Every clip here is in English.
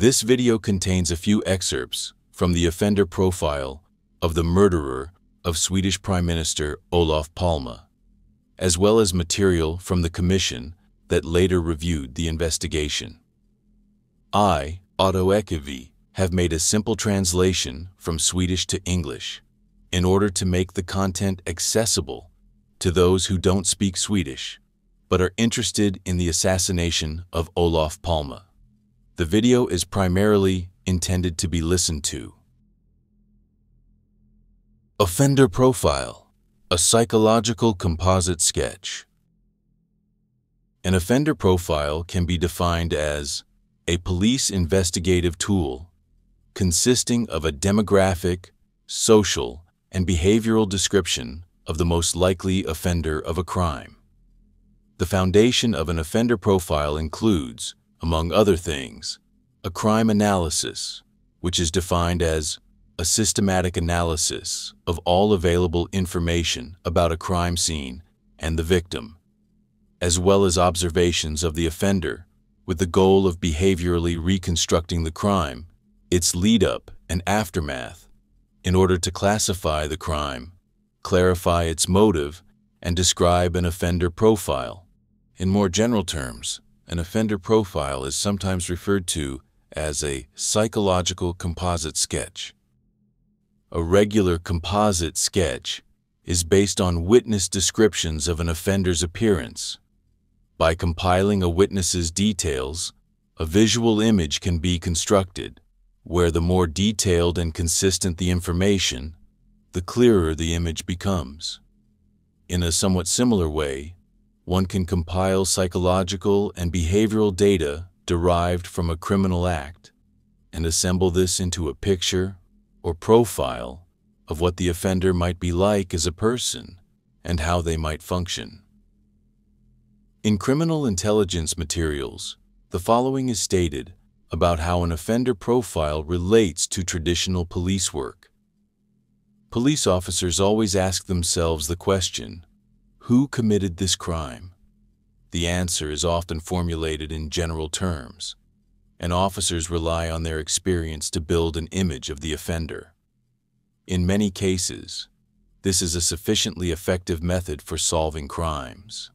This video contains a few excerpts from the offender profile of the murderer of Swedish Prime Minister Olof Palme, as well as material from the commission that later reviewed the investigation. I, Otto, have made a simple translation from Swedish to English in order to make the content accessible to those who don't speak Swedish but are interested in the assassination of Olof Palme. The video is primarily intended to be listened to. Offender Profile, a psychological composite sketch. An offender profile can be defined as a police investigative tool consisting of a demographic, social, and behavioral description of the most likely offender of a crime. The foundation of an offender profile includes, among other things, a crime analysis, which is defined as a systematic analysis of all available information about a crime scene and the victim, as well as observations of the offender with the goal of behaviorally reconstructing the crime, its lead-up and aftermath, in order to classify the crime, clarify its motive, and describe an offender profile. In more general terms, an offender profile is sometimes referred to as a psychological composite sketch. A regular composite sketch is based on witness descriptions of an offender's appearance. By compiling a witness's details, a visual image can be constructed, where the more detailed and consistent the information, the clearer the image becomes. In a somewhat similar way, one can compile psychological and behavioral data derived from a criminal act and assemble this into a picture or profile of what the offender might be like as a person and how they might function. In criminal intelligence materials, the following is stated about how an offender profile relates to traditional police work. Police officers always ask themselves the question, who committed this crime? The answer is often formulated in general terms, and officers rely on their experience to build an image of the offender. In many cases, this is a sufficiently effective method for solving crimes.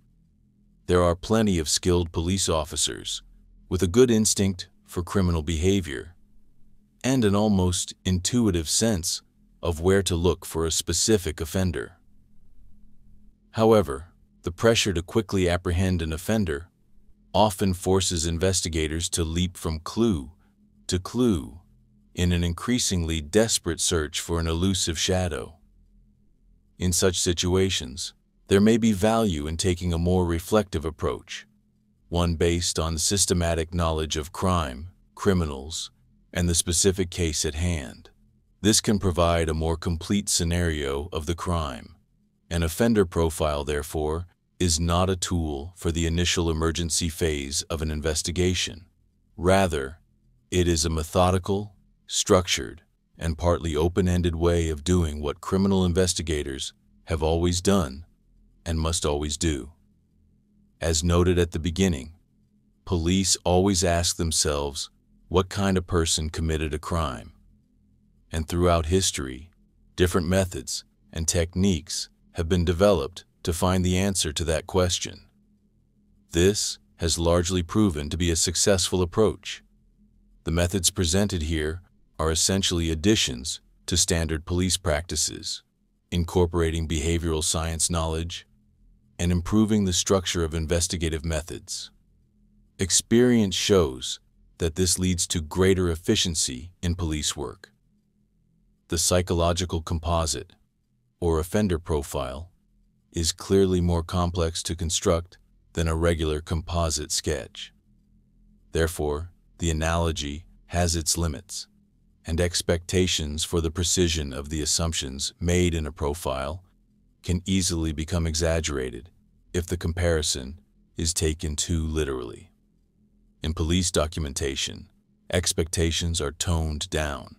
There are plenty of skilled police officers with a good instinct for criminal behavior and an almost intuitive sense of where to look for a specific offender. However, the pressure to quickly apprehend an offender often forces investigators to leap from clue to clue in an increasingly desperate search for an elusive shadow. In such situations, there may be value in taking a more reflective approach, one based on systematic knowledge of crime, criminals, and the specific case at hand. This can provide a more complete scenario of the crime. An offender profile, therefore, is not a tool for the initial emergency phase of an investigation. Rather, it is a methodical, structured, and partly open-ended way of doing what criminal investigators have always done and must always do. As noted at the beginning, police always ask themselves what kind of person committed a crime. And throughout history, different methods and techniques have been developed to find the answer to that question. This has largely proven to be a successful approach. The methods presented here are essentially additions to standard police practices, incorporating behavioral science knowledge and improving the structure of investigative methods. Experience shows that this leads to greater efficiency in police work. The psychological composite, or offender profile, is clearly more complex to construct than a regular composite sketch. Therefore, the analogy has its limits, and expectations for the precision of the assumptions made in a profile can easily become exaggerated if the comparison is taken too literally. In police documentation, expectations are toned down.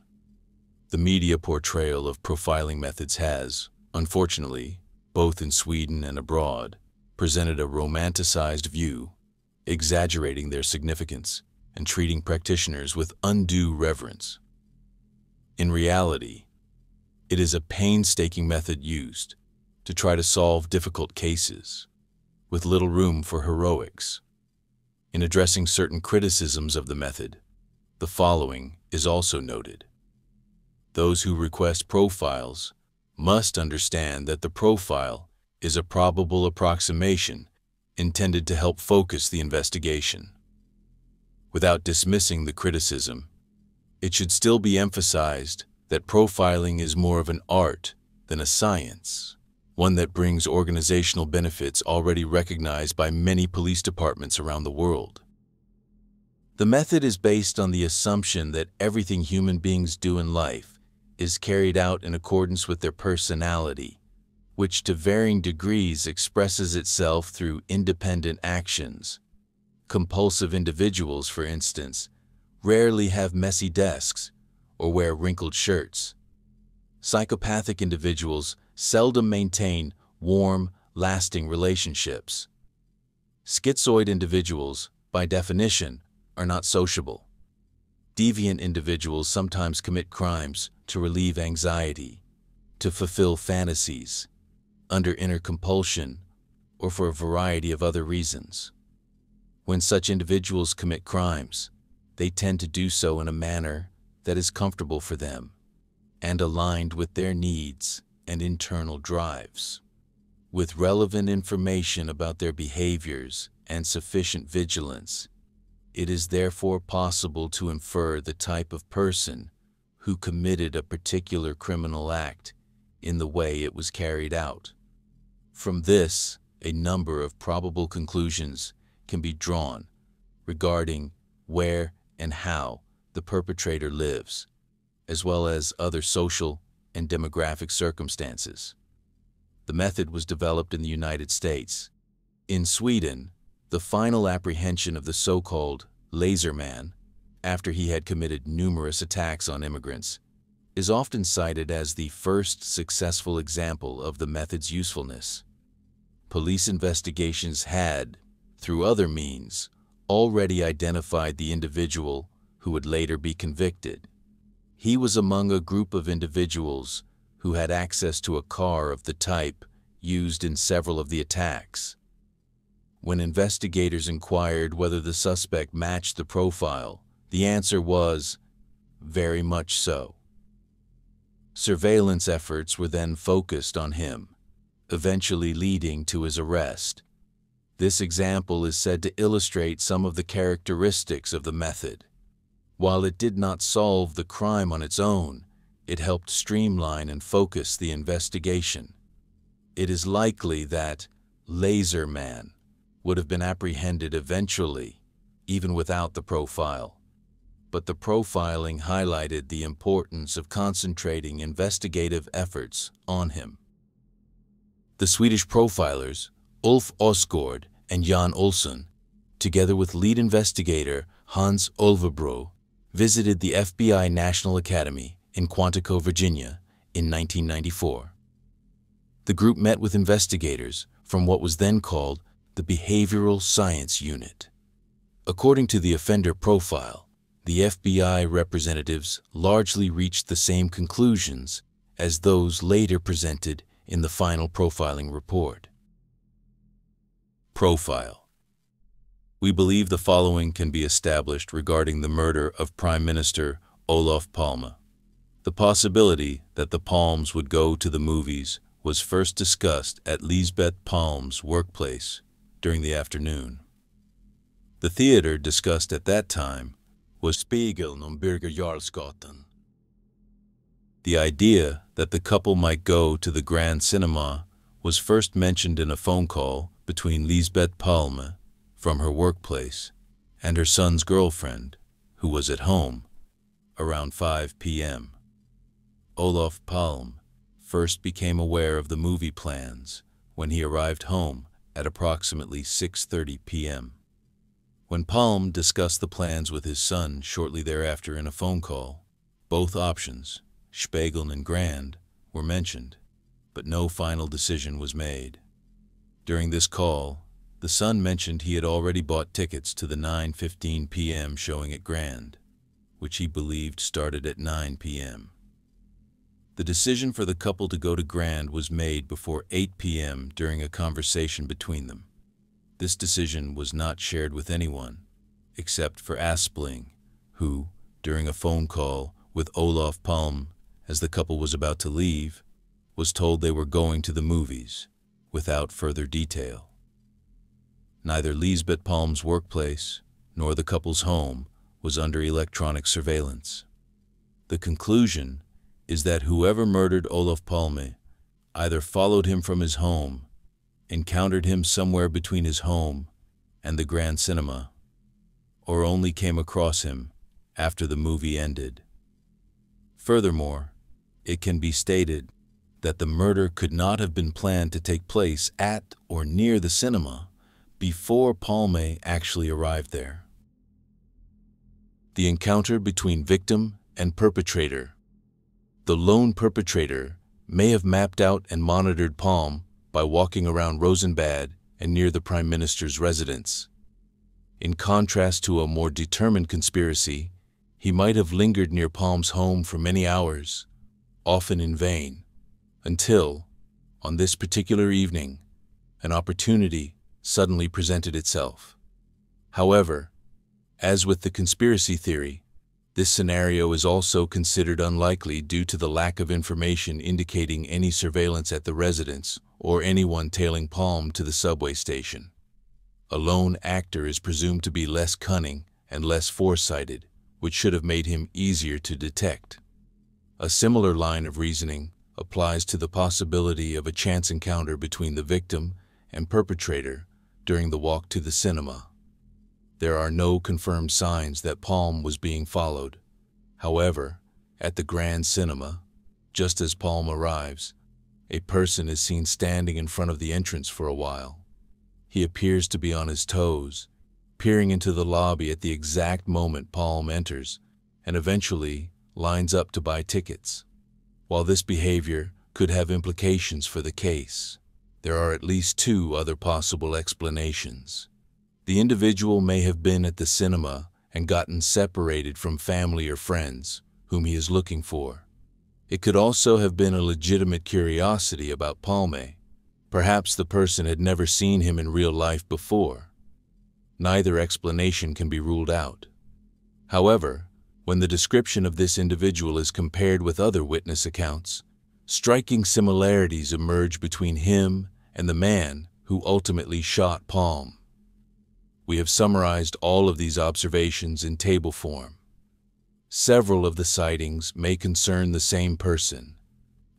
The media portrayal of profiling methods has, unfortunately, both in Sweden and abroad, presented a romanticized view, exaggerating their significance and treating practitioners with undue reverence. In reality, it is a painstaking method used to try to solve difficult cases, with little room for heroics. In addressing certain criticisms of the method, the following is also noted. Those who request profiles must understand that the profile is a probable approximation intended to help focus the investigation. Without dismissing the criticism, it should still be emphasized that profiling is more of an art than a science, one that brings organizational benefits already recognized by many police departments around the world. The method is based on the assumption that everything human beings do in life is carried out in accordance with their personality, which to varying degrees expresses itself through independent actions. Compulsive individuals, for instance, rarely have messy desks or wear wrinkled shirts. Psychopathic individuals seldom maintain warm, lasting relationships. Schizoid individuals, by definition, are not sociable. Deviant individuals sometimes commit crimes to relieve anxiety, to fulfill fantasies, under inner compulsion, or for a variety of other reasons. When such individuals commit crimes, they tend to do so in a manner that is comfortable for them and aligned with their needs and internal drives. With relevant information about their behaviors and sufficient vigilance, it is therefore possible to infer the type of person who committed a particular criminal act in the way it was carried out. From this, a number of probable conclusions can be drawn regarding where and how the perpetrator lives, as well as other social and demographic circumstances. The method was developed in the United States. In Sweden, the final apprehension of the so-called laser man, after he had committed numerous attacks on immigrants, is often cited as the first successful example of the method's usefulness. Police investigations had, through other means, already identified the individual who would later be convicted. He was among a group of individuals who had access to a car of the type used in several of the attacks. When investigators inquired whether the suspect matched the profile, the answer was, very much so. Surveillance efforts were then focused on him, eventually leading to his arrest. This example is said to illustrate some of the characteristics of the method. While it did not solve the crime on its own, it helped streamline and focus the investigation. It is likely that Laser Man would have been apprehended eventually, even without the profile. But the profiling highlighted the importance of concentrating investigative efforts on him. The Swedish profilers, Ulf Osgård and Jan Olsson, together with lead investigator Hans Olvebro, visited the FBI National Academy in Quantico, Virginia, in 1994. The group met with investigators from what was then called the Behavioral Science Unit. According to the offender profile, the FBI representatives largely reached the same conclusions as those later presented in the final profiling report. Profile. We believe the following can be established regarding the murder of Prime Minister Olof Palme. The possibility that the Palmes would go to the movies was first discussed at Lisbeth Palme's workplace during the afternoon. The theater discussed at that time was Spegeln on Birger Jarlsgatan. The idea that the couple might go to the Grand Cinema was first mentioned in a phone call between Lisbeth Palme from her workplace and her son's girlfriend, who was at home, around 5 p.m. Olof Palme first became aware of the movie plans when he arrived home at approximately 6:30 p.m. When Palme discussed the plans with his son shortly thereafter in a phone call, both options, Spegeln and Grand, were mentioned, but no final decision was made. During this call, The son mentioned he had already bought tickets to the 9:15 p.m. showing at Grand, which he believed started at 9 p.m. The decision for the couple to go to Grand was made before 8 p.m. during a conversation between them. This decision was not shared with anyone, except for Aspling, who, during a phone call with Olof Palme as the couple was about to leave, was told they were going to the movies, without further detail. Neither Lisbeth Palme's workplace nor the couple's home was under electronic surveillance. The conclusion is that whoever murdered Olof Palme either followed him from his home, encountered him somewhere between his home and the Grand Cinema, or only came across him after the movie ended. Furthermore, it can be stated that the murder could not have been planned to take place at or near the cinema before Palme actually arrived there. The encounter between victim and perpetrator. The lone perpetrator may have mapped out and monitored Palme by walking around Rosenbad and near the Prime Minister's residence. In contrast to a more determined conspiracy, he might have lingered near Palme's home for many hours, often in vain, until, on this particular evening, an opportunity suddenly presented itself. However, as with the conspiracy theory, this scenario is also considered unlikely due to the lack of information indicating any surveillance at the residence or anyone tailing Palme to the subway station. A lone actor is presumed to be less cunning and less foresighted, which should have made him easier to detect. A similar line of reasoning applies to the possibility of a chance encounter between the victim and perpetrator during the walk to the cinema. There are no confirmed signs that Palme was being followed. However, at the Grand Cinema, just as Palme arrives, a person is seen standing in front of the entrance for a while. He appears to be on his toes, peering into the lobby at the exact moment Palme enters, and eventually lines up to buy tickets. While this behavior could have implications for the case, there are at least two other possible explanations. The individual may have been at the cinema and gotten separated from family or friends, whom he is looking for. It could also have been a legitimate curiosity about Palme. Perhaps the person had never seen him in real life before. Neither explanation can be ruled out. However, when the description of this individual is compared with other witness accounts, striking similarities emerge between him and the man who ultimately shot Palme. We have summarized all of these observations in table form. Several of the sightings may concern the same person,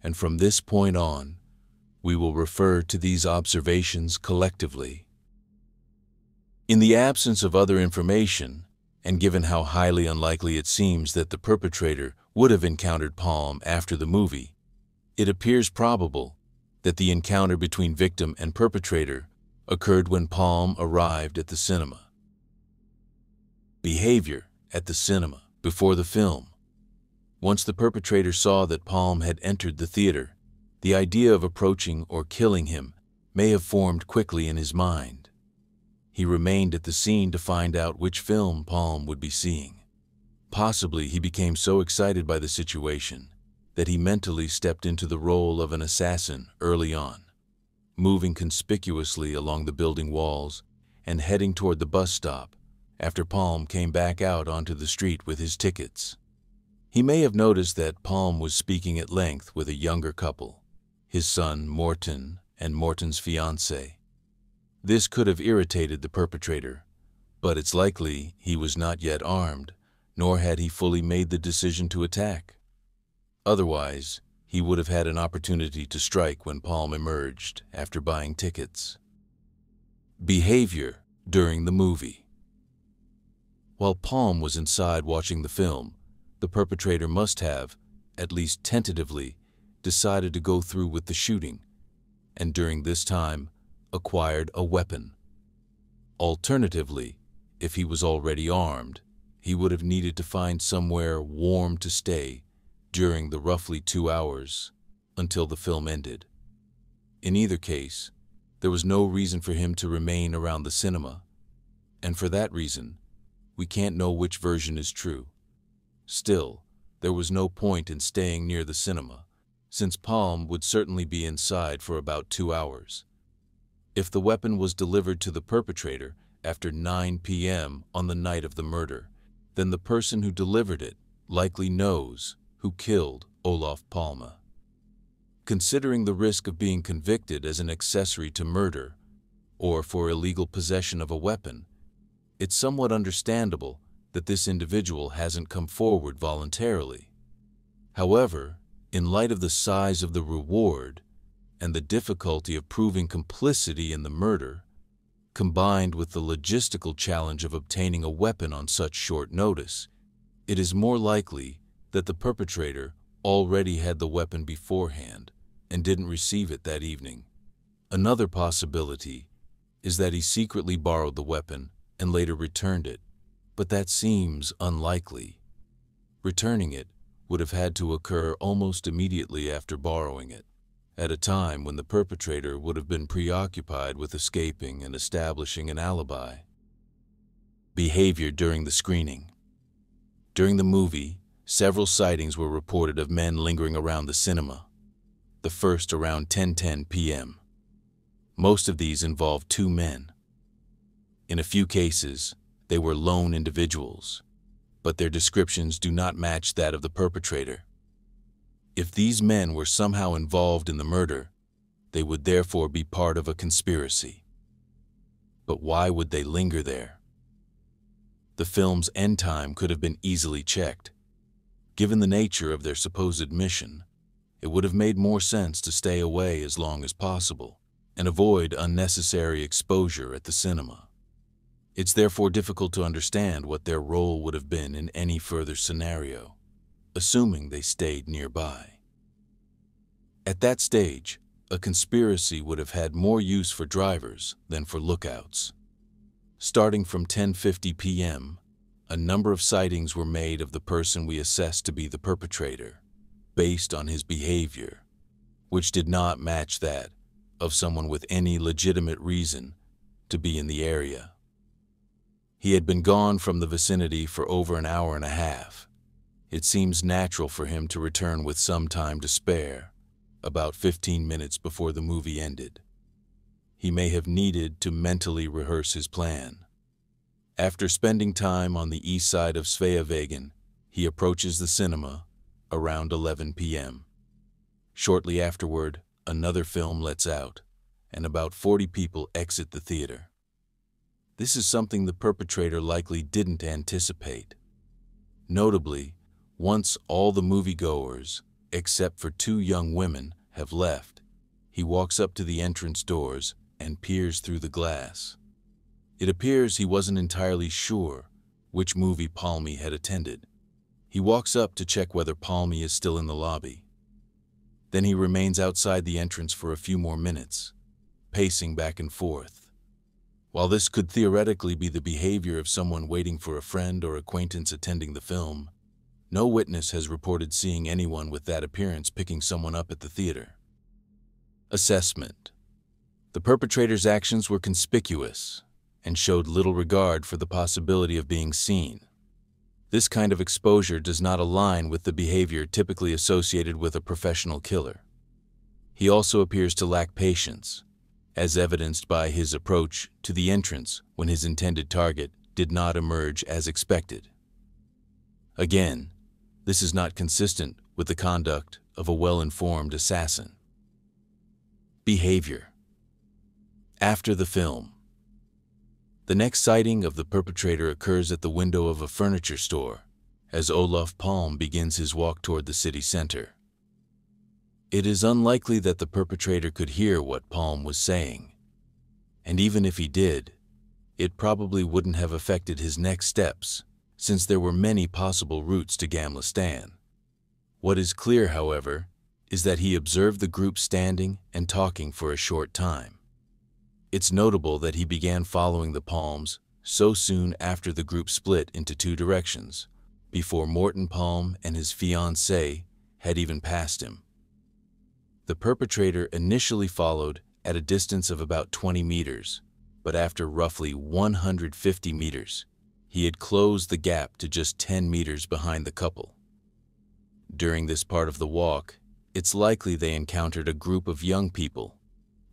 and from this point on, we will refer to these observations collectively. In the absence of other information, and given how highly unlikely it seems that the perpetrator would have encountered Palme after the movie, it appears probable that the encounter between victim and perpetrator occurred when Palme arrived at the cinema. Behavior at the cinema before the film. Once the perpetrator saw that Palme had entered the theater, the idea of approaching or killing him may have formed quickly in his mind. He remained at the scene to find out which film Palme would be seeing. Possibly he became so excited by the situation that he mentally stepped into the role of an assassin early on, moving conspicuously along the building walls and heading toward the bus stop after Palme came back out onto the street with his tickets. He may have noticed that Palme was speaking at length with a younger couple, his son Morten and Morten's fiancée. This could have irritated the perpetrator, but it's likely he was not yet armed, nor had he fully made the decision to attack. Otherwise, he would have had an opportunity to strike when Palme emerged after buying tickets. Behavior during the movie. While Palme was inside watching the film, the perpetrator must have, at least tentatively, decided to go through with the shooting, and during this time, acquired a weapon. Alternatively, if he was already armed, he would have needed to find somewhere warm to stay during the roughly 2 hours until the film ended. In either case, There was no reason for him to remain around the cinema, and for that reason, we can't know which version is true. Still, there was no point in staying near the cinema, since Palme would certainly be inside for about 2 hours. If the weapon was delivered to the perpetrator after 9 p.m. on the night of the murder, then the person who delivered it likely knows who killed Olof Palme. Considering the risk of being convicted as an accessory to murder or for illegal possession of a weapon, it's somewhat understandable that this individual hasn't come forward voluntarily. However, in light of the size of the reward and the difficulty of proving complicity in the murder, combined with the logistical challenge of obtaining a weapon on such short notice, it is more likely that the perpetrator already had the weapon beforehand and didn't receive it that evening. Another possibility is that he secretly borrowed the weapon and later returned it, but that seems unlikely. Returning it would have had to occur almost immediately after borrowing it, at a time when the perpetrator would have been preoccupied with escaping and establishing an alibi. Behavior during the screening. During the movie, several sightings were reported of men lingering around the cinema, the first around 10:10 p.m. Most of these involved 2 men. In a few cases, they were lone individuals, but their descriptions do not match that of the perpetrator. If these men were somehow involved in the murder, they would therefore be part of a conspiracy. But why would they linger there? The film's end time could have been easily checked. Given the nature of their supposed mission, it would have made more sense to stay away as long as possible and avoid unnecessary exposure at the cinema. It's therefore difficult to understand what their role would have been in any further scenario, assuming they stayed nearby. At that stage, a conspiracy would have had more use for drivers than for lookouts. Starting from 10:50 p.m., a number of sightings were made of the person we assessed to be the perpetrator, based on his behavior, which did not match that of someone with any legitimate reason to be in the area. He had been gone from the vicinity for over an hour and a half. It seems natural for him to return with some time to spare, about 15 minutes before the movie ended. He may have needed to mentally rehearse his plan. After spending time on the east side of Sveavägen, he approaches the cinema around 11 p.m. Shortly afterward, another film lets out, and about 40 people exit the theater. This is something the perpetrator likely didn't anticipate. Notably, once all the moviegoers, except for 2 young women, have left, he walks up to the entrance doors and peers through the glass. It appears he wasn't entirely sure which movie Palme had attended. He walks up to check whether Palme is still in the lobby. Then he remains outside the entrance for a few more minutes, pacing back and forth. While this could theoretically be the behavior of someone waiting for a friend or acquaintance attending the film, no witness has reported seeing anyone with that appearance picking someone up at the theater. Assessment. The perpetrator's actions were conspicuous and showed little regard for the possibility of being seen. This kind of exposure does not align with the behavior typically associated with a professional killer. He also appears to lack patience, as evidenced by his approach to the entrance when his intended target did not emerge as expected. Again, this is not consistent with the conduct of a well-informed assassin. Behavior. After the film, the next sighting of the perpetrator occurs at the window of a furniture store as Olof Palme begins his walk toward the city center. It is unlikely that the perpetrator could hear what Palme was saying, and even if he did, it probably wouldn't have affected his next steps, since there were many possible routes to Gamla Stan. What is clear, however, is that he observed the group standing and talking for a short time. It's notable that he began following the Palmes so soon after the group split into 2 directions, before Morten Palme and his fiancée had even passed him. The perpetrator initially followed at a distance of about 20 meters, but after roughly 150 meters, he had closed the gap to just 10 meters behind the couple. During this part of the walk, it's likely they encountered a group of young people,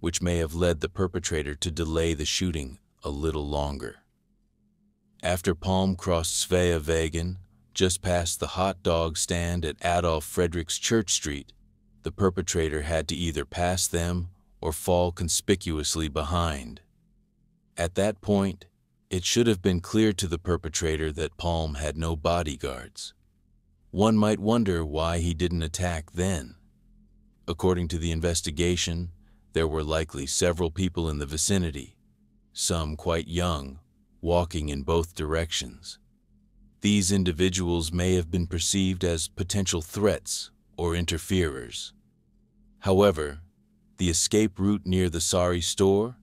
which may have led the perpetrator to delay the shooting a little longer. After Palme crossed Sveavägen, just past the hot dog stand at Adolf Fredriks Church Street, the perpetrator had to either pass them or fall conspicuously behind. At that point, it should have been clear to the perpetrator that Palme had no bodyguards. One might wonder why he didn't attack then. According to the investigation, there were likely several people in the vicinity, some quite young, walking in both directions. These individuals may have been perceived as potential threats or interferers. However, the escape route near the Sari store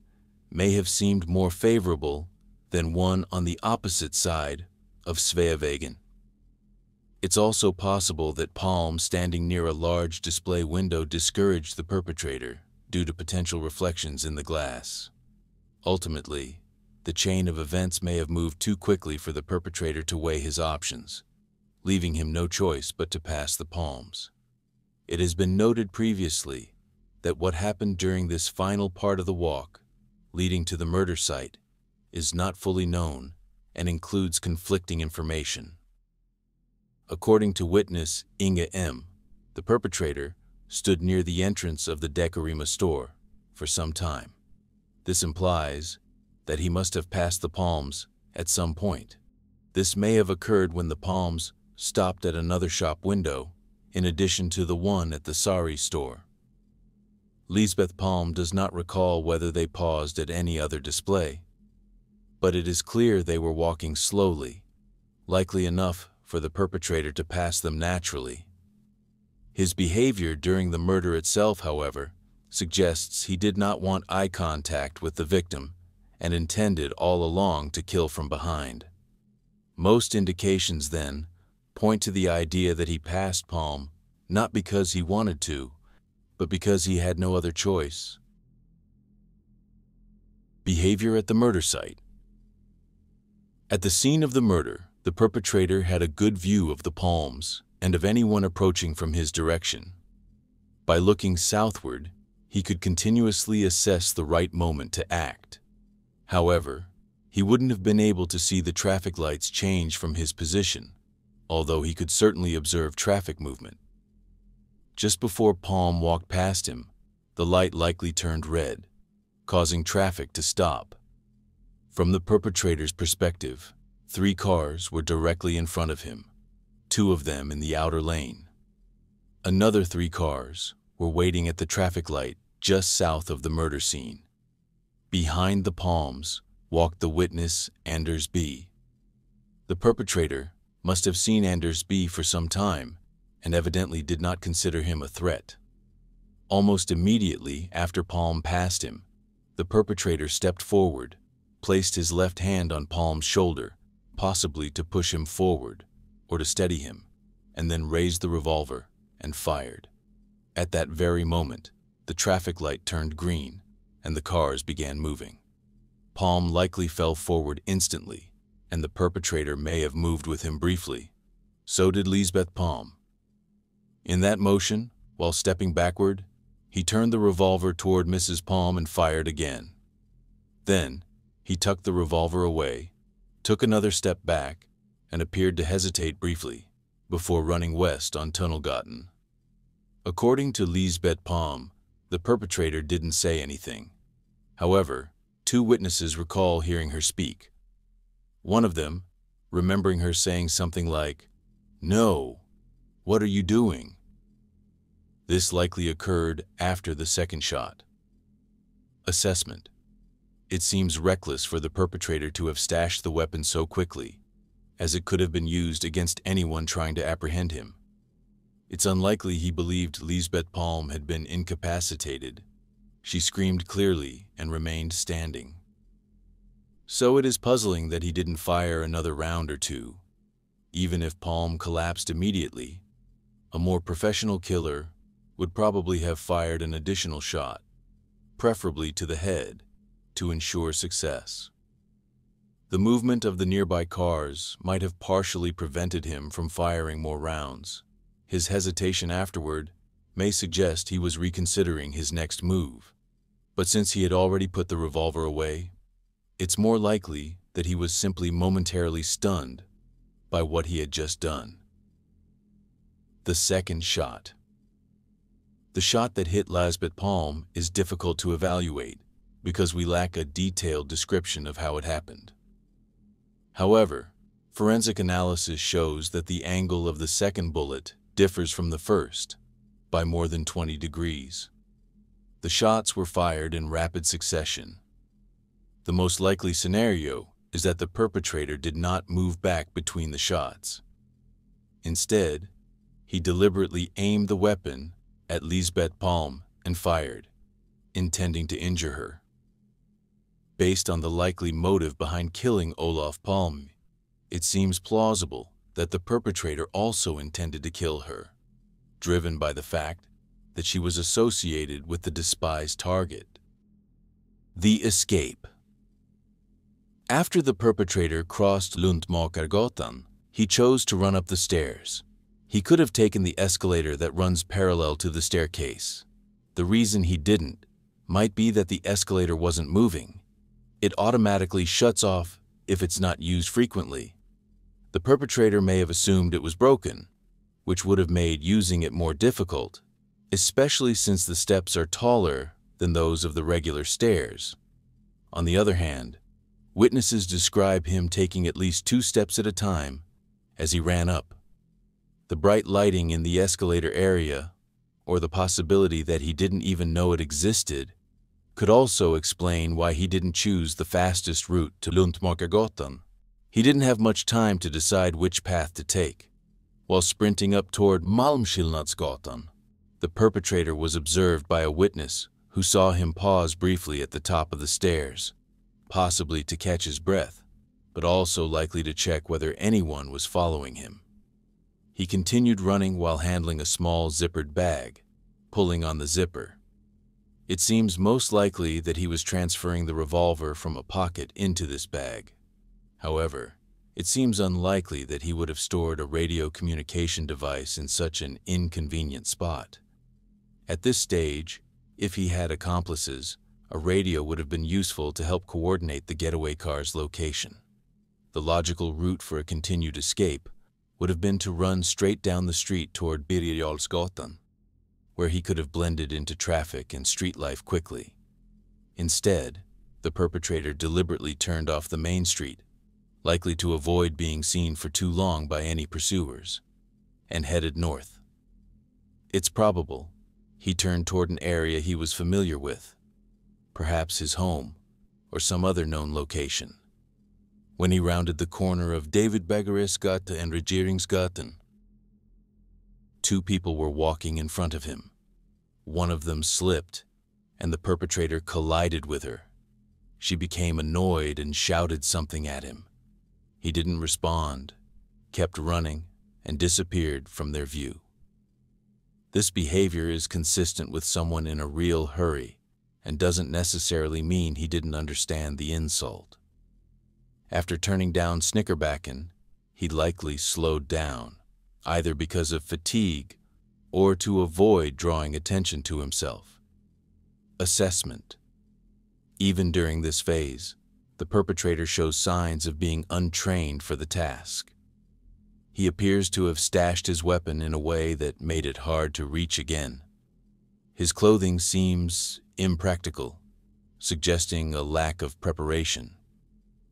may have seemed more favorable than one on the opposite side of Sveavägen. It's also possible that Palme standing near a large display window discouraged the perpetrator due to potential reflections in the glass. Ultimately, the chain of events may have moved too quickly for the perpetrator to weigh his options, leaving him no choice but to pass the Palmes. It has been noted previously that what happened during this final part of the walk, leading to the murder site, is not fully known and includes conflicting information. According to witness Inga M., the perpetrator stood near the entrance of the Dekorima store for some time. This implies that he must have passed the Palmes at some point. This may have occurred when the Palmes stopped at another shop window, in addition to the one at the Sari store. Lisbeth Palme does not recall whether they paused at any other display, but it is clear they were walking slowly, likely enough for the perpetrator to pass them naturally. His behavior during the murder itself, however, suggests he did not want eye contact with the victim and intended all along to kill from behind. Most indications, then, point to the idea that he passed Palme not because he wanted to, but because he had no other choice. Behavior at the murder site. At the scene of the murder, the perpetrator had a good view of the Palmes and of anyone approaching from his direction. By looking southward, he could continuously assess the right moment to act. However, he wouldn't have been able to see the traffic lights change from his position, although he could certainly observe traffic movement. Just before Palme walked past him, the light likely turned red, causing traffic to stop. From the perpetrator's perspective, 3 cars were directly in front of him, 2 of them in the outer lane. Another 3 cars were waiting at the traffic light just south of the murder scene. Behind the Palmes walked the witness Anders B. The perpetrator must have seen Anders B for some time and evidently did not consider him a threat. Almost immediately after Palme passed him, the perpetrator stepped forward, placed his left hand on Palme's shoulder, possibly to push him forward or to steady him, and then raised the revolver and fired. At that very moment, the traffic light turned green and the cars began moving. Palme likely fell forward instantly, and the perpetrator may have moved with him briefly. So did Lisbeth Palme. In that motion, while stepping backward, he turned the revolver toward Mrs. Palme and fired again. Then, he tucked the revolver away, took another step back, and appeared to hesitate briefly before running west on Tunnelgatan. According to Lisbeth Palme, the perpetrator didn't say anything. However, 2 witnesses recall hearing her speak. One of them, remembering her saying something like, "No, what are you doing?" This likely occurred after the second shot. Assessment. It seems reckless for the perpetrator to have stashed the weapon so quickly, as it could have been used against anyone trying to apprehend him. It's unlikely he believed Lisbeth Palme had been incapacitated. She screamed clearly and remained standing. So it is puzzling that he didn't fire another round or 2. Even if Palme collapsed immediately, a more professional killer would probably have fired an additional shot. preferably to the head, to ensure success. The movement of the nearby cars might have partially prevented him from firing more rounds. His hesitation afterward may suggest he was reconsidering his next move, but since he had already put the revolver away, it's more likely that he was simply momentarily stunned by what he had just done. The second shot. The shot that hit Lisbeth Palme is difficult to evaluate because we lack a detailed description of how it happened. However, forensic analysis shows that the angle of the second bullet differs from the first by more than 20 degrees. The shots were fired in rapid succession. The most likely scenario is that the perpetrator did not move back between the shots. Instead, he deliberately aimed the weapon at Lisbeth Palme and fired, intending to injure her. Based on the likely motive behind killing Olof Palme, it seems plausible that the perpetrator also intended to kill her, driven by the fact that she was associated with the despised target. The escape. After the perpetrator crossed Lundmakargatan, he chose to run up the stairs. He could have taken the escalator that runs parallel to the staircase. The reason he didn't might be that the escalator wasn't moving. It automatically shuts off if it's not used frequently. The perpetrator may have assumed it was broken, which would have made using it more difficult, especially since the steps are taller than those of the regular stairs. On the other hand, witnesses describe him taking at least 2 steps at a time as he ran up. The bright lighting in the escalator area, or the possibility that he didn't even know it existed, could also explain why he didn't choose the fastest route to Lundmakargatan. He didn't have much time to decide which path to take. While sprinting up toward Malmskillnadsgatan, the perpetrator was observed by a witness who saw him pause briefly at the top of the stairs, possibly to catch his breath, but also likely to check whether anyone was following him. He continued running while handling a small zippered bag, pulling on the zipper. It seems most likely that he was transferring the revolver from a pocket into this bag. However, it seems unlikely that he would have stored a radio communication device in such an inconvenient spot. At this stage, if he had accomplices, a radio would have been useful to help coordinate the getaway car's location. The logical route for a continued escape would have been to run straight down the street toward Birger Jarlsgatan, where he could have blended into traffic and street life quickly. Instead, the perpetrator deliberately turned off the main street, likely to avoid being seen for too long by any pursuers, and headed north. It's probable he turned toward an area he was familiar with, perhaps his home or some other known location. When he rounded the corner of David Bäggeresgatan and Regeringsgatan, 2 people were walking in front of him. One of them slipped, and the perpetrator collided with her. She became annoyed and shouted something at him. He didn't respond, kept running, and disappeared from their view. This behavior is consistent with someone in a real hurry and doesn't necessarily mean he didn't understand the insult. After turning down Snickerbacken, he likely slowed down, either because of fatigue or to avoid drawing attention to himself. Assessment. Even during this phase, the perpetrator shows signs of being untrained for the task. He appears to have stashed his weapon in a way that made it hard to reach again. His clothing seems impractical, suggesting a lack of preparation.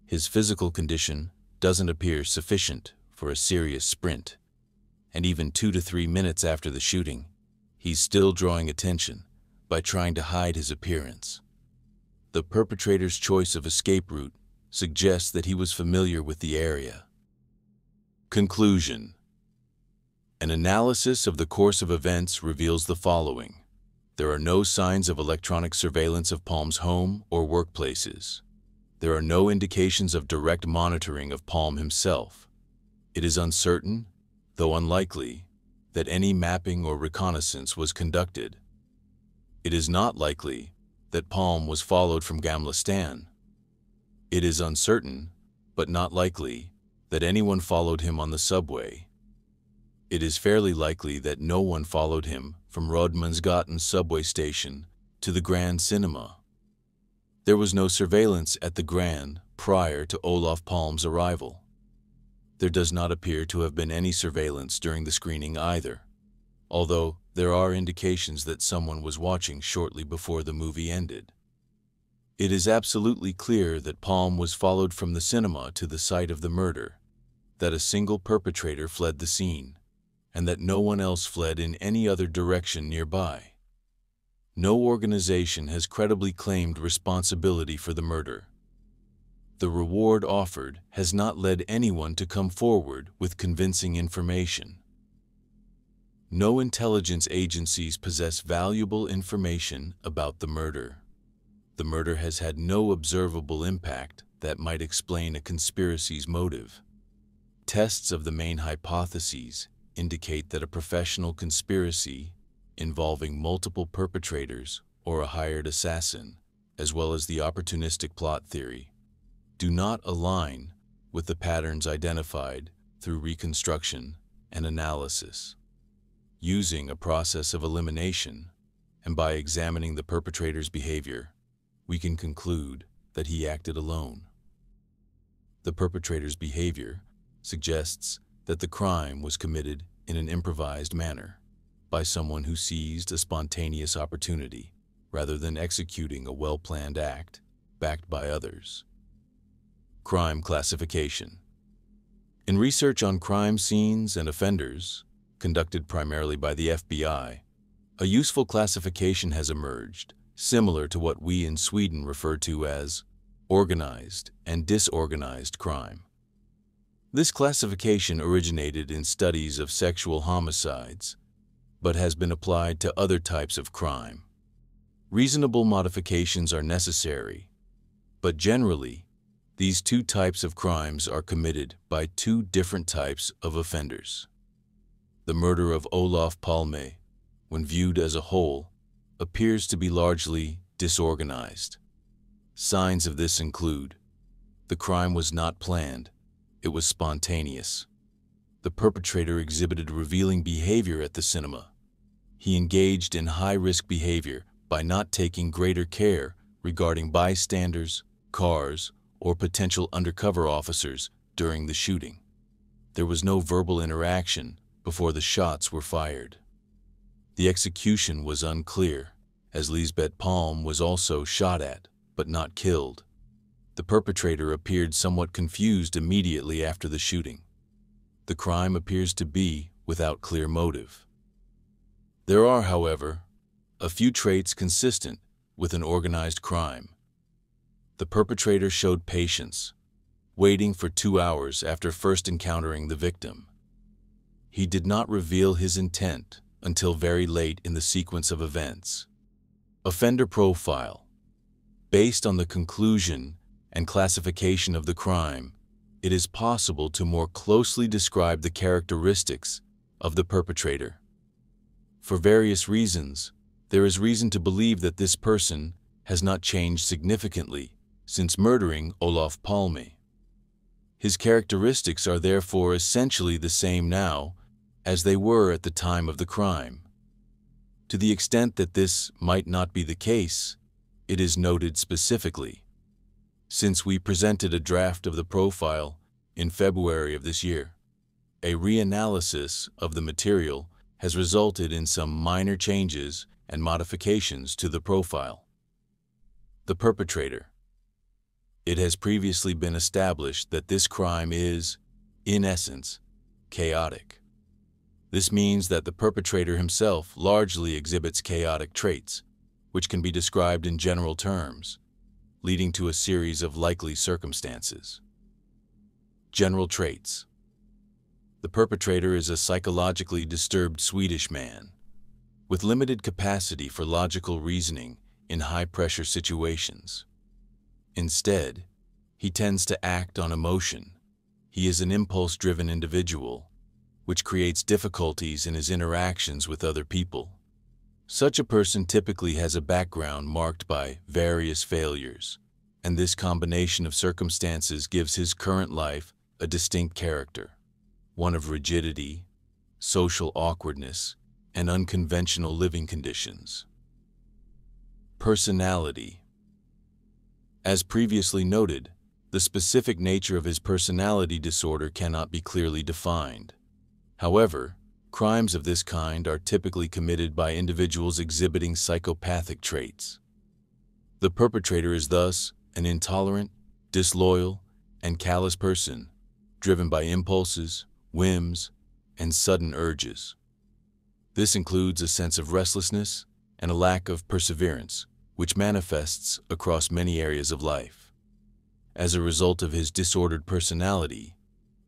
His physical condition doesn't appear sufficient for a serious sprint, and even 2 to 3 minutes after the shooting, he's still drawing attention by trying to hide his appearance. The perpetrator's choice of escape route suggests that he was familiar with the area. Conclusion. An analysis of the course of events reveals the following. There are no signs of electronic surveillance of Palme's home or workplaces. There are no indications of direct monitoring of Palme himself. It is uncertain, though unlikely, that any mapping or reconnaissance was conducted. It is not likely that Palme was followed from Gamla stan. It is uncertain, but not likely, that anyone followed him on the subway. It is fairly likely that no one followed him from Rådmansgatan subway station to the Grand Cinema. There was no surveillance at the Grand prior to Olof Palme's arrival. There does not appear to have been any surveillance during the screening either, although there are indications that someone was watching shortly before the movie ended. It is absolutely clear that Palme was followed from the cinema to the site of the murder, that a single perpetrator fled the scene, and that no one else fled in any other direction nearby. No organization has credibly claimed responsibility for the murder. The reward offered has not led anyone to come forward with convincing information. No intelligence agencies possess valuable information about the murder. The murder has had no observable impact that might explain a conspiracy's motive. Tests of the main hypotheses indicate that a professional conspiracy involving multiple perpetrators or a hired assassin, as well as the opportunistic plot theory, do not align with the patterns identified through reconstruction and analysis. Using a process of elimination, and by examining the perpetrator's behavior, we can conclude that he acted alone. The perpetrator's behavior suggests that the crime was committed in an improvised manner by someone who seized a spontaneous opportunity rather than executing a well-planned act backed by others. Crime classification. In research on crime scenes and offenders, conducted primarily by the FBI, a useful classification has emerged, similar to what we in Sweden refer to as organized and disorganized crime. This classification originated in studies of sexual homicides, but has been applied to other types of crime. Reasonable modifications are necessary, but generally, these two types of crimes are committed by two different types of offenders. The murder of Olof Palme, when viewed as a whole, appears to be largely disorganized. Signs of this include: the crime was not planned, it was spontaneous. The perpetrator exhibited revealing behavior at the cinema. He engaged in high-risk behavior by not taking greater care regarding bystanders, cars, or potential undercover officers during the shooting. There was no verbal interaction before the shots were fired. The execution was unclear, as Lisbeth Palme was also shot at, but not killed. The perpetrator appeared somewhat confused immediately after the shooting. The crime appears to be without clear motive. There are, however, a few traits consistent with an organized crime. The perpetrator showed patience, waiting for 2 hours after first encountering the victim. He did not reveal his intent until very late in the sequence of events. Offender profile. Based on the conclusion and classification of the crime, it is possible to more closely describe the characteristics of the perpetrator. For various reasons, there is reason to believe that this person has not changed significantly since murdering Olof Palme. His characteristics are therefore essentially the same now as they were at the time of the crime. To the extent that this might not be the case, it is noted specifically. Since we presented a draft of the profile in February of this year, a reanalysis of the material has resulted in some minor changes and modifications to the profile. The perpetrator. It has previously been established that this crime is, in essence, chaotic. This means that the perpetrator himself largely exhibits chaotic traits, which can be described in general terms, leading to a series of likely circumstances. General traits. The perpetrator is a psychologically disturbed Swedish man, with limited capacity for logical reasoning in high-pressure situations. Instead, he tends to act on emotion. He is an impulse-driven individual, which creates difficulties in his interactions with other people. Such a person typically has a background marked by various failures, and this combination of circumstances gives his current life a distinct character, one of rigidity, social awkwardness, and unconventional living conditions. Personality. As previously noted, the specific nature of his personality disorder cannot be clearly defined. However, crimes of this kind are typically committed by individuals exhibiting psychopathic traits. The perpetrator is thus an intolerant, disloyal, and callous person, driven by impulses, whims, and sudden urges. This includes a sense of restlessness and a lack of perseverance, which manifests across many areas of life. As a result of his disordered personality,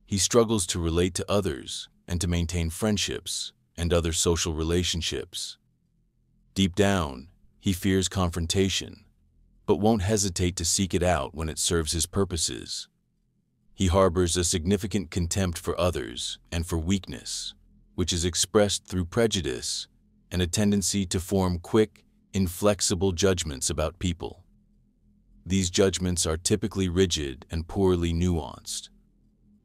he struggles to relate to others and to maintain friendships and other social relationships. Deep down, he fears confrontation, but won't hesitate to seek it out when it serves his purposes. He harbors a significant contempt for others and for weakness, which is expressed through prejudice and a tendency to form quick, inflexible judgments about people. These judgments are typically rigid and poorly nuanced.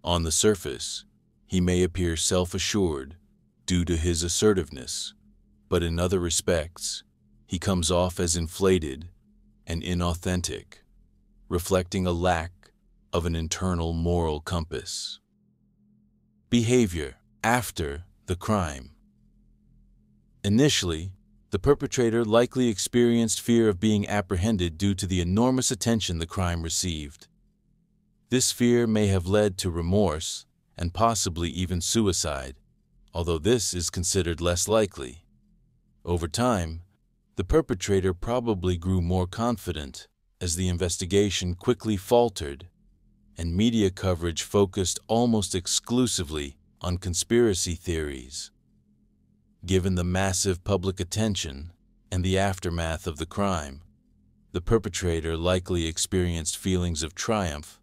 On the surface, he may appear self-assured due to his assertiveness, but in other respects, he comes off as inflated and inauthentic, reflecting a lack of an internal moral compass. Behavior after the crime. Initially, the perpetrator likely experienced fear of being apprehended due to the enormous attention the crime received. This fear may have led to remorse and possibly even suicide, although this is considered less likely. Over time, the perpetrator probably grew more confident as the investigation quickly faltered and media coverage focused almost exclusively on conspiracy theories. Given the massive public attention and the aftermath of the crime, the perpetrator likely experienced feelings of triumph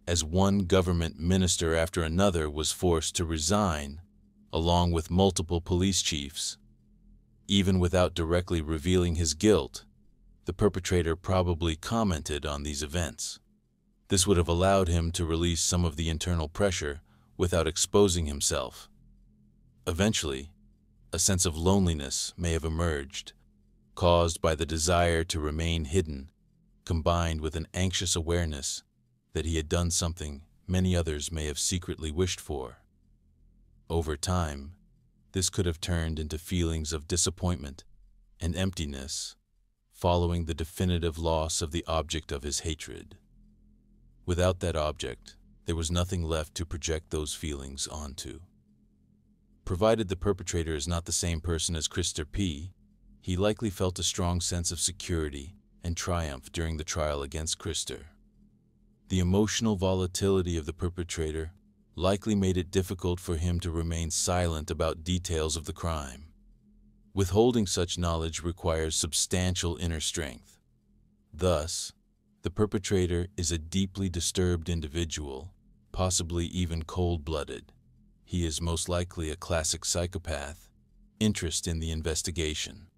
as one government minister after another was forced to resign, along with multiple police chiefs. Even without directly revealing his guilt, the perpetrator probably commented on these events. This would have allowed him to release some of the internal pressure without exposing himself. Eventually, a sense of loneliness may have emerged, caused by the desire to remain hidden, combined with an anxious awareness that he had done something many others may have secretly wished for. Over time, this could have turned into feelings of disappointment and emptiness following the definitive loss of the object of his hatred. Without that object, there was nothing left to project those feelings onto. Provided the perpetrator is not the same person as Krister P., he likely felt a strong sense of security and triumph during the trial against Krister. The emotional volatility of the perpetrator likely made it difficult for him to remain silent about details of the crime. Withholding such knowledge requires substantial inner strength. Thus, the perpetrator is a deeply disturbed individual, possibly even cold-blooded. He is most likely a classic psychopath. Interest in the investigation.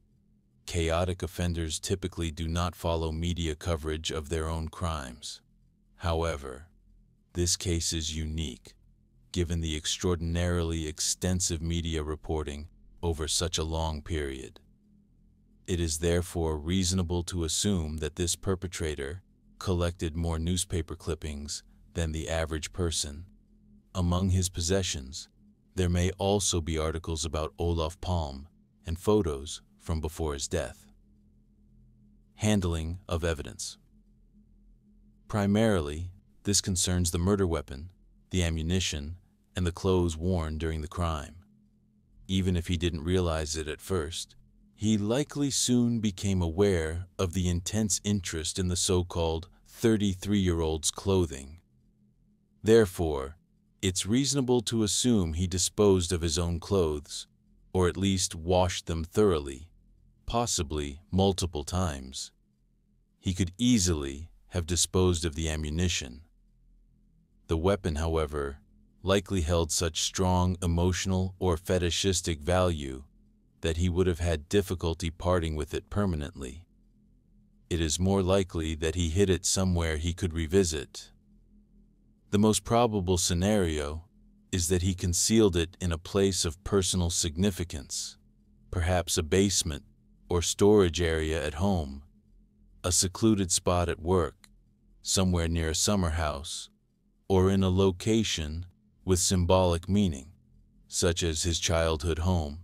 Chaotic offenders typically do not follow media coverage of their own crimes. However, this case is unique, given the extraordinarily extensive media reporting over such a long period. It is therefore reasonable to assume that this perpetrator collected more newspaper clippings than the average person. Among his possessions, there may also be articles about Olof Palme and photos from before his death. Handling of evidence. Primarily, this concerns the murder weapon, the ammunition, and the clothes worn during the crime. Even if he didn't realize it at first, he likely soon became aware of the intense interest in the so-called 33-year-old's clothing. Therefore, it's reasonable to assume he disposed of his own clothes, or at least washed them thoroughly, possibly multiple times. He could easily have disposed of the ammunition. The weapon, however, likely held such strong emotional or fetishistic value that he would have had difficulty parting with it permanently. It is more likely that he hid it somewhere he could revisit. The most probable scenario is that he concealed it in a place of personal significance, perhaps a basement or storage area at home, a secluded spot at work, somewhere near a summer house, or in a location with symbolic meaning, such as his childhood home.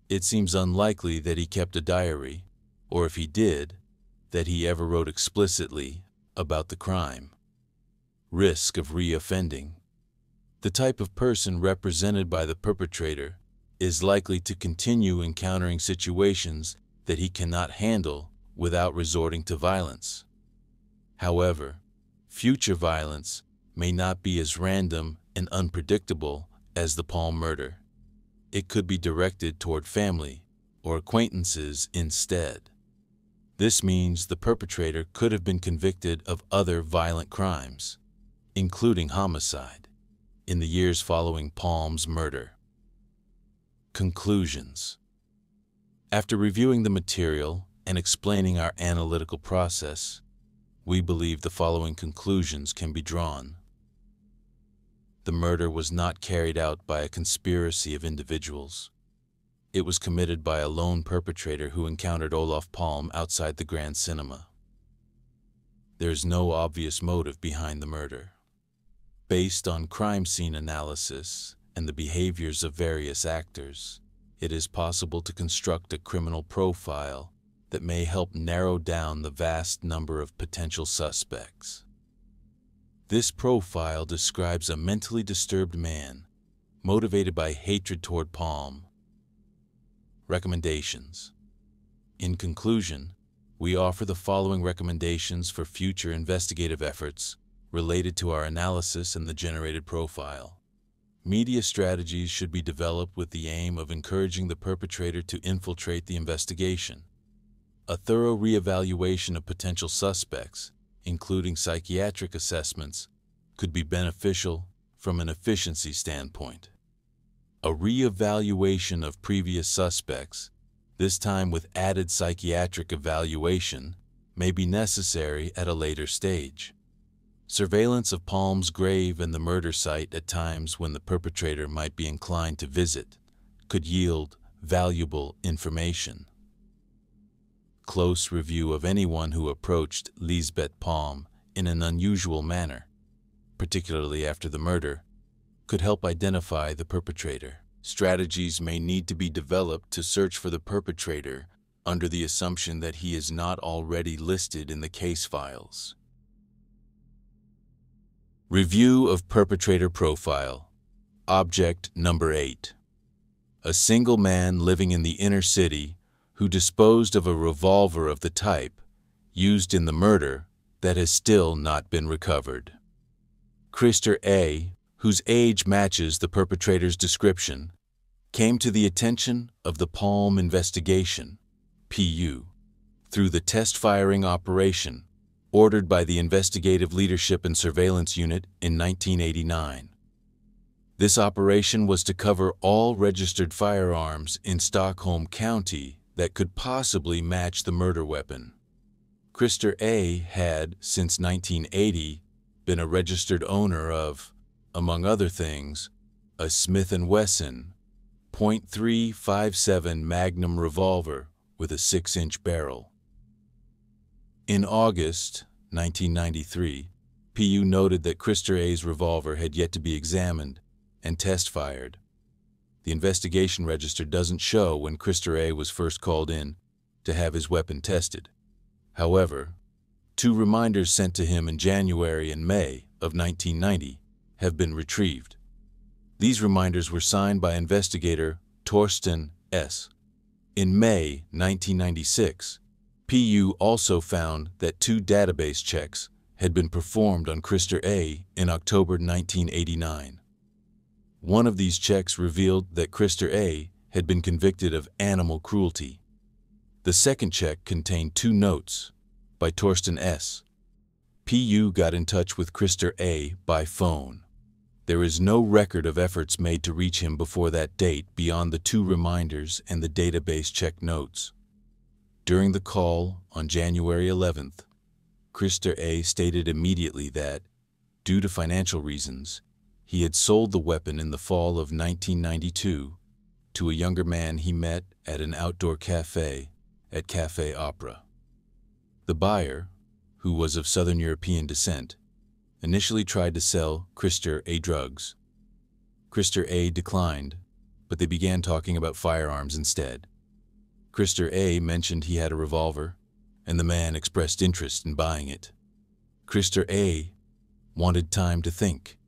It seems unlikely that he kept a diary, or if he did, that he ever wrote explicitly about the crime. Risk of reoffending. The type of person represented by the perpetrator is likely to continue encountering situations that he cannot handle without resorting to violence. However, future violence may not be as random and unpredictable as the Palme murder. It could be directed toward family or acquaintances instead. This means the perpetrator could have been convicted of other violent crimes, including homicide, in the years following Palme's murder. Conclusions. After reviewing the material and explaining our analytical process, we believe the following conclusions can be drawn. The murder was not carried out by a conspiracy of individuals. It was committed by a lone perpetrator who encountered Olof Palme outside the Grand Cinema. There is no obvious motive behind the murder. Based on crime scene analysis and the behaviors of various actors, it is possible to construct a criminal profile that may help narrow down the vast number of potential suspects. This profile describes a mentally disturbed man, motivated by hatred toward Palme. Recommendations. In conclusion, we offer the following recommendations for future investigative efforts related to our analysis and the generated profile. Media strategies should be developed with the aim of encouraging the perpetrator to infiltrate the investigation. A thorough reevaluation of potential suspects, including psychiatric assessments, could be beneficial from an efficiency standpoint. A reevaluation of previous suspects, this time with added psychiatric evaluation, may be necessary at a later stage. Surveillance of Palme's grave and the murder site at times when the perpetrator might be inclined to visit could yield valuable information. Close review of anyone who approached Lisbeth Palme in an unusual manner, particularly after the murder, could help identify the perpetrator. Strategies may need to be developed to search for the perpetrator under the assumption that he is not already listed in the case files. Review of perpetrator profile. Object number 8. A single man living in the inner city who disposed of a revolver of the type used in the murder that has still not been recovered. Krister A., whose age matches the perpetrator's description, came to the attention of the Palme investigation, PU, through the test firing operation ordered by the Investigative Leadership and Surveillance Unit in 1989. This operation was to cover all registered firearms in Stockholm County that could possibly match the murder weapon. Krister A. had, since 1980, been a registered owner of, among other things, a Smith & Wesson .357 Magnum revolver with a 6-inch barrel. In August 1993, PU noted that Krister A.'s revolver had yet to be examined and test-fired. The investigation register doesn't show when Krister A. was first called in to have his weapon tested. However, 2 reminders sent to him in January and May of 1990 have been retrieved. These reminders were signed by investigator Torsten S. In May 1996, PU also found that 2 database checks had been performed on Krister A. in October 1989. One of these checks revealed that Krister A. had been convicted of animal cruelty. The second check contained 2 notes by Torsten S. PU got in touch with Krister A. by phone. There is no record of efforts made to reach him before that date beyond the 2 reminders and the database check notes. During the call on January 11th, Krister A. stated immediately that, due to financial reasons, he had sold the weapon in the fall of 1992 to a younger man he met at an outdoor cafe at Café Opera. The buyer, who was of Southern European descent, initially tried to sell Krister A. drugs. Krister A. declined, but they began talking about firearms instead. Krister A. mentioned he had a revolver, and the man expressed interest in buying it. Krister A. wanted time to think,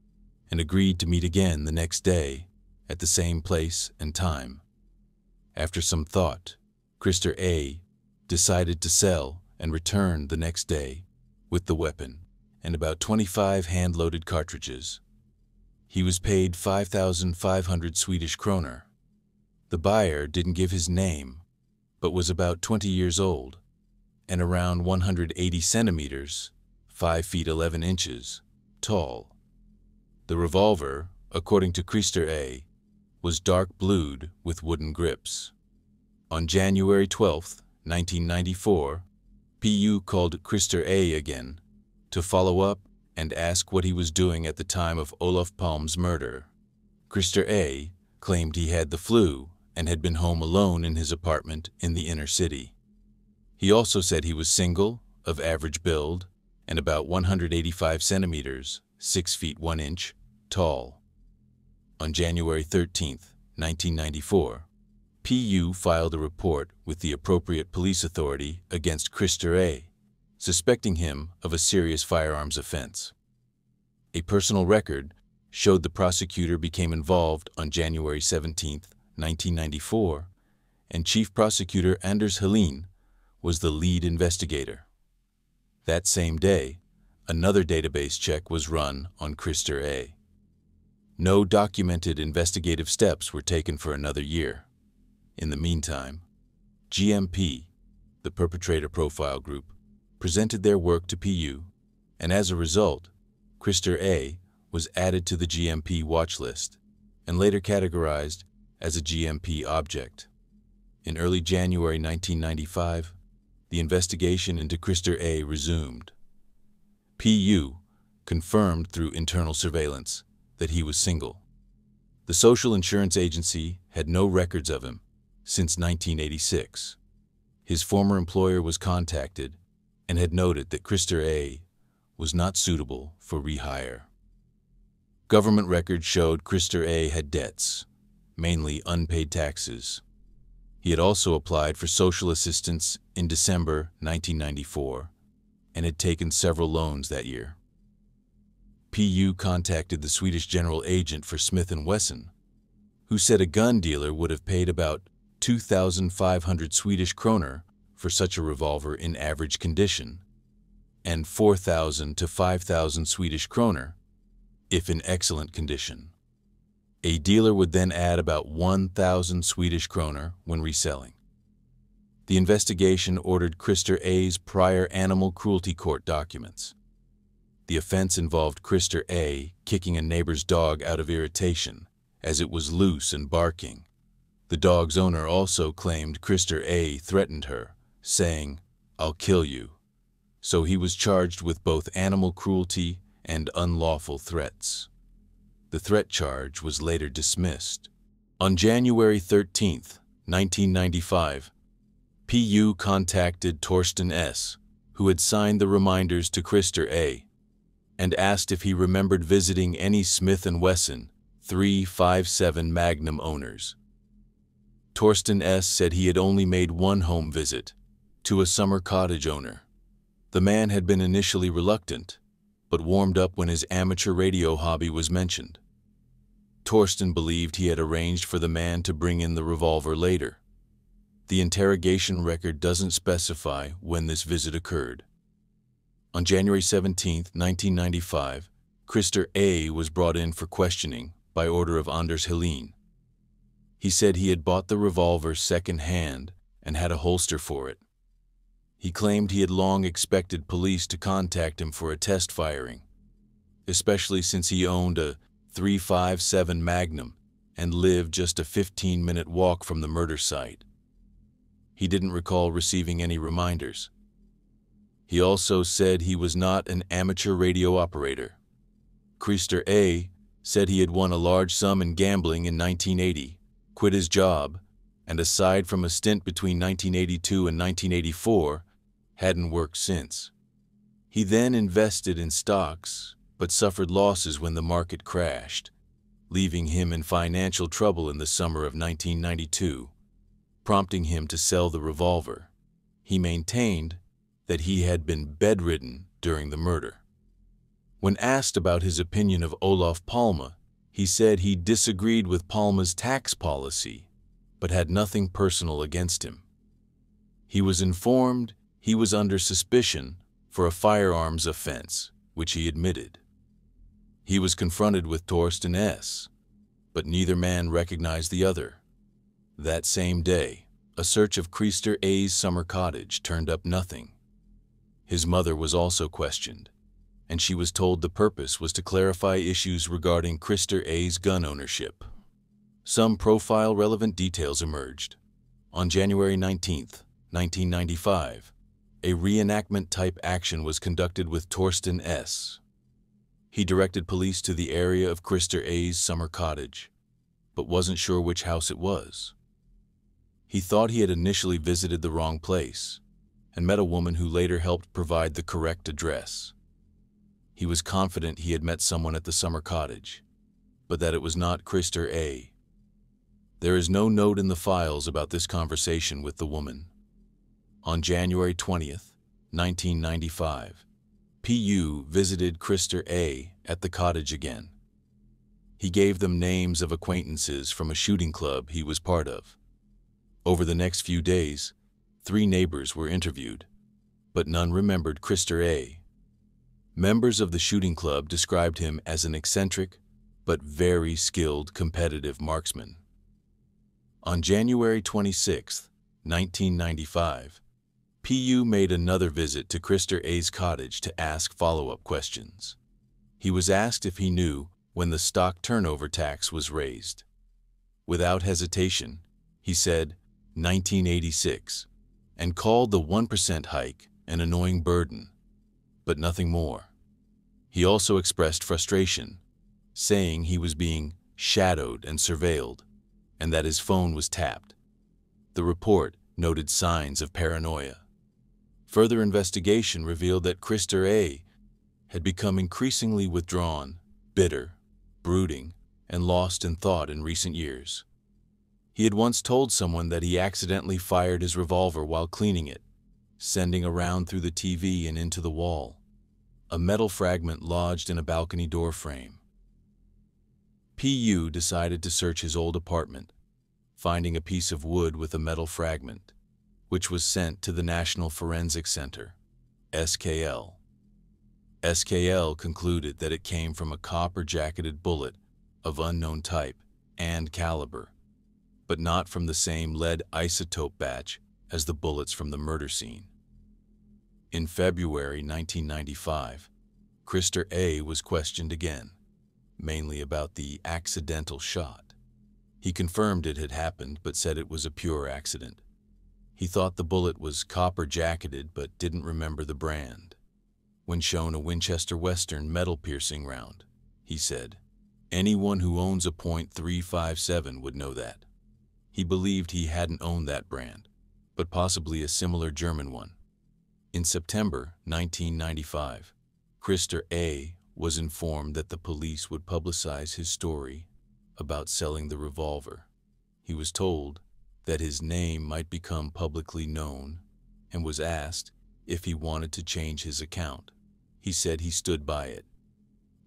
and agreed to meet again the next day at the same place and time. After some thought, Krister A. decided to sell and return the next day with the weapon and about 25 hand-loaded cartridges. He was paid 5,500 Swedish kroner. The buyer didn't give his name, but was about 20 years old and around 180 centimeters, 5 feet 11 inches, tall. The revolver, according to Krister A., was dark blued with wooden grips. On January 12, 1994, PU called Krister A. again to follow up and ask what he was doing at the time of Olof Palme's murder. Krister A. claimed he had the flu and had been home alone in his apartment in the inner city. He also said he was single, of average build, and about 185 centimeters, 6 feet 1 inch, tall. On January 13, 1994, PU filed a report with the appropriate police authority against Krister A., suspecting him of a serious firearms offense. A personal record showed the prosecutor became involved on January 17, 1994, and Chief Prosecutor Anders Helin was the lead investigator. That same day, another database check was run on Krister A. No documented investigative steps were taken for another year. In the meantime, GMP, the perpetrator profile group, presented their work to PU, and as a result, Krister A. was added to the GMP watch list and later categorized as a GMP object. In early January 1995, the investigation into Krister A. resumed. PU confirmed through internal surveillance that he was single. The Social Insurance Agency had no records of him since 1986. His former employer was contacted and had noted that Krister A. was not suitable for rehire. Government records showed Krister A. had debts, mainly unpaid taxes. He had also applied for social assistance in December 1994 and had taken several loans that year. PU contacted the Swedish general agent for Smith & Wesson, who said a gun dealer would have paid about 2,500 Swedish kroner for such a revolver in average condition, and 4,000 to 5,000 Swedish kroner if in excellent condition. A dealer would then add about 1,000 Swedish kroner when reselling. The investigation ordered Krister A.'s prior animal cruelty court documents. The offense involved Krister A. kicking a neighbor's dog out of irritation as it was loose and barking. The dog's owner also claimed Krister A. threatened her, saying, "I'll kill you." So he was charged with both animal cruelty and unlawful threats. The threat charge was later dismissed. On January 13, 1995, PU contacted Torsten S., who had signed the reminders to Krister A., and asked if he remembered visiting any Smith & Wesson 357 Magnum owners. Torsten S. said he had only made one home visit, to a summer cottage owner. The man had been initially reluctant, but warmed up when his amateur radio hobby was mentioned. Torsten believed he had arranged for the man to bring in the revolver later. The interrogation record doesn't specify when this visit occurred. On January 17, 1995, Krister A. was brought in for questioning by order of Anders Helin. He said he had bought the revolver second-hand and had a holster for it. He claimed he had long expected police to contact him for a test firing, especially since he owned a .357 Magnum and lived just a 15-minute walk from the murder site. He didn't recall receiving any reminders. He also said he was not an amateur radio operator. Krister A. said he had won a large sum in gambling in 1980, quit his job, and aside from a stint between 1982 and 1984, hadn't worked since. He then invested in stocks, but suffered losses when the market crashed, leaving him in financial trouble in the summer of 1992, prompting him to sell the revolver. He maintained that he had been bedridden during the murder. When asked about his opinion of Olof Palme, he said he disagreed with Palme's tax policy, but had nothing personal against him. He was informed he was under suspicion for a firearms offense, which he admitted. He was confronted with Torsten S., but neither man recognized the other. That same day, a search of Krister A.'s summer cottage turned up nothing. His mother was also questioned, and she was told the purpose was to clarify issues regarding Krister A.'s gun ownership. Some profile-relevant details emerged. On January 19, 1995, a reenactment-type action was conducted with Torsten S. He directed police to the area of Krister A.'s summer cottage, but wasn't sure which house it was. He thought he had initially visited the wrong place and met a woman who later helped provide the correct address. He was confident he had met someone at the summer cottage, but that it was not Krister A. There is no note in the files about this conversation with the woman. On January 20th, 1995, P.U. visited Krister A. at the cottage again. He gave them names of acquaintances from a shooting club he was part of. Over the next few days, 3 neighbors were interviewed, but none remembered Krister A. Members of the shooting club described him as an eccentric but very skilled competitive marksman. On January 26, 1995, P.U. made another visit to Krister A.'s cottage to ask follow-up questions. He was asked if he knew when the stock turnover tax was raised. Without hesitation, he said 1986 and called the 1% hike an annoying burden, but nothing more. He also expressed frustration, saying he was being shadowed and surveilled, and that his phone was tapped. The report noted signs of paranoia. Further investigation revealed that Krister A. had become increasingly withdrawn, bitter, brooding, and lost in thought in recent years. He had once told someone that he accidentally fired his revolver while cleaning it, sending a round through the TV and into the wall, a metal fragment lodged in a balcony door frame. P.U. decided to search his old apartment, finding a piece of wood with a metal fragment, which was sent to the National Forensic Center, SKL. SKL concluded that it came from a copper-jacketed bullet of unknown type and caliber, but not from the same lead isotope batch as the bullets from the murder scene. In February 1995, Krister A. was questioned again, mainly about the accidental shot. He confirmed it had happened but said it was a pure accident. He thought the bullet was copper-jacketed but didn't remember the brand. When shown a Winchester Western metal-piercing round, he said, "Anyone who owns a .357 would know that." He believed he hadn't owned that brand, but possibly a similar German one. In September 1995, Krister A. was informed that the police would publicize his story about selling the revolver. He was told that his name might become publicly known and was asked if he wanted to change his account. He said he stood by it.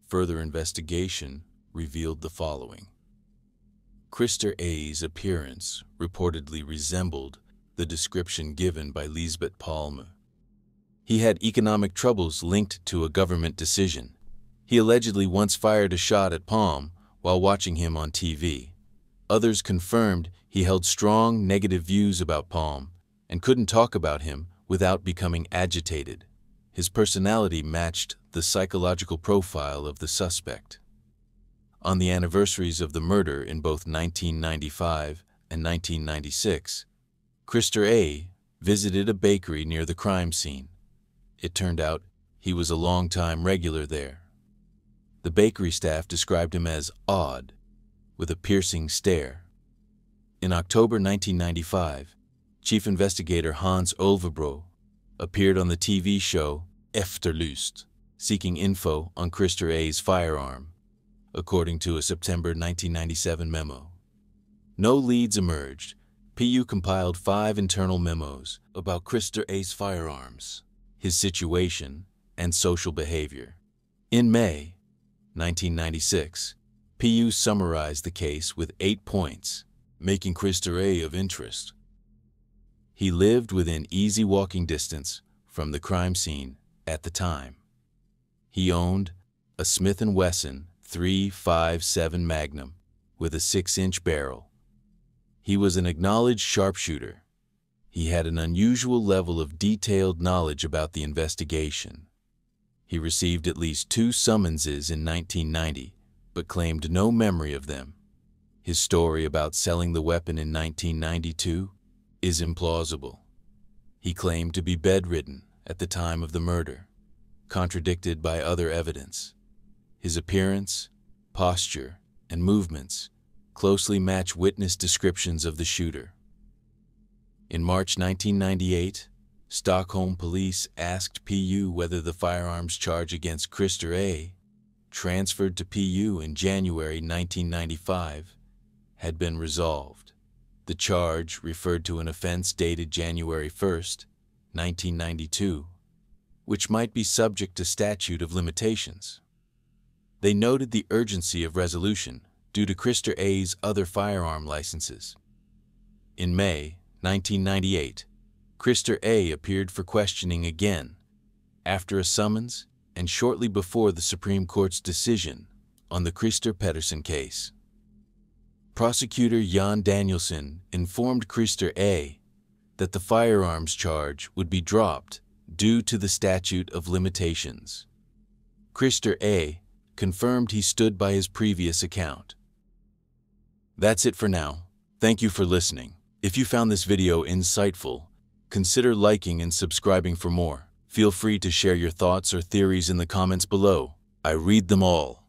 Further investigation revealed the following. Krister A.'s appearance reportedly resembled the description given by Lisbeth Palme. He had economic troubles linked to a government decision. He allegedly once fired a shot at Palme while watching him on TV. Others confirmed he held strong negative views about Palme and couldn't talk about him without becoming agitated. His personality matched the psychological profile of the suspect. On the anniversaries of the murder in both 1995 and 1996, Christer A. visited a bakery near the crime scene. It turned out he was a long-time regular there. The bakery staff described him as odd, with a piercing stare. In October 1995, Chief Investigator Hans Olvebro appeared on the TV show Efterlyst, seeking info on Christer A.'s firearm, according to a September 1997 memo. No leads emerged. PU compiled 5 internal memos about Christer A.'s firearms, his situation, and social behavior. In May 1996, PU summarized the case with 8 points, making Christer A. of interest. He lived within easy walking distance from the crime scene at the time. He owned a Smith & Wesson .357 Magnum with a 6-inch barrel. He was an acknowledged sharpshooter. He had an unusual level of detailed knowledge about the investigation. He received at least 2 summonses in 1990, but claimed no memory of them. His story about selling the weapon in 1992 is implausible. He claimed to be bedridden at the time of the murder, contradicted by other evidence. His appearance, posture, and movements closely match witness descriptions of the shooter. In March 1998, Stockholm police asked PU whether the firearms charge against Christer A., transferred to PU in January 1995, had been resolved. The charge referred to an offense dated January 1, 1992, which might be subject to statute of limitations. They noted the urgency of resolution due to Christer A.'s other firearm licenses. In May 1998, Christer A. appeared for questioning again, after a summons and shortly before the Supreme Court's decision on the Christer Pettersson case. Prosecutor Jan Danielsson informed Christer A. that the firearms charge would be dropped due to the statute of limitations. Christer A. confirmed he stood by his previous account. That's it for now. Thank you for listening. If you found this video insightful, consider liking and subscribing for more. Feel free to share your thoughts or theories in the comments below. I read them all.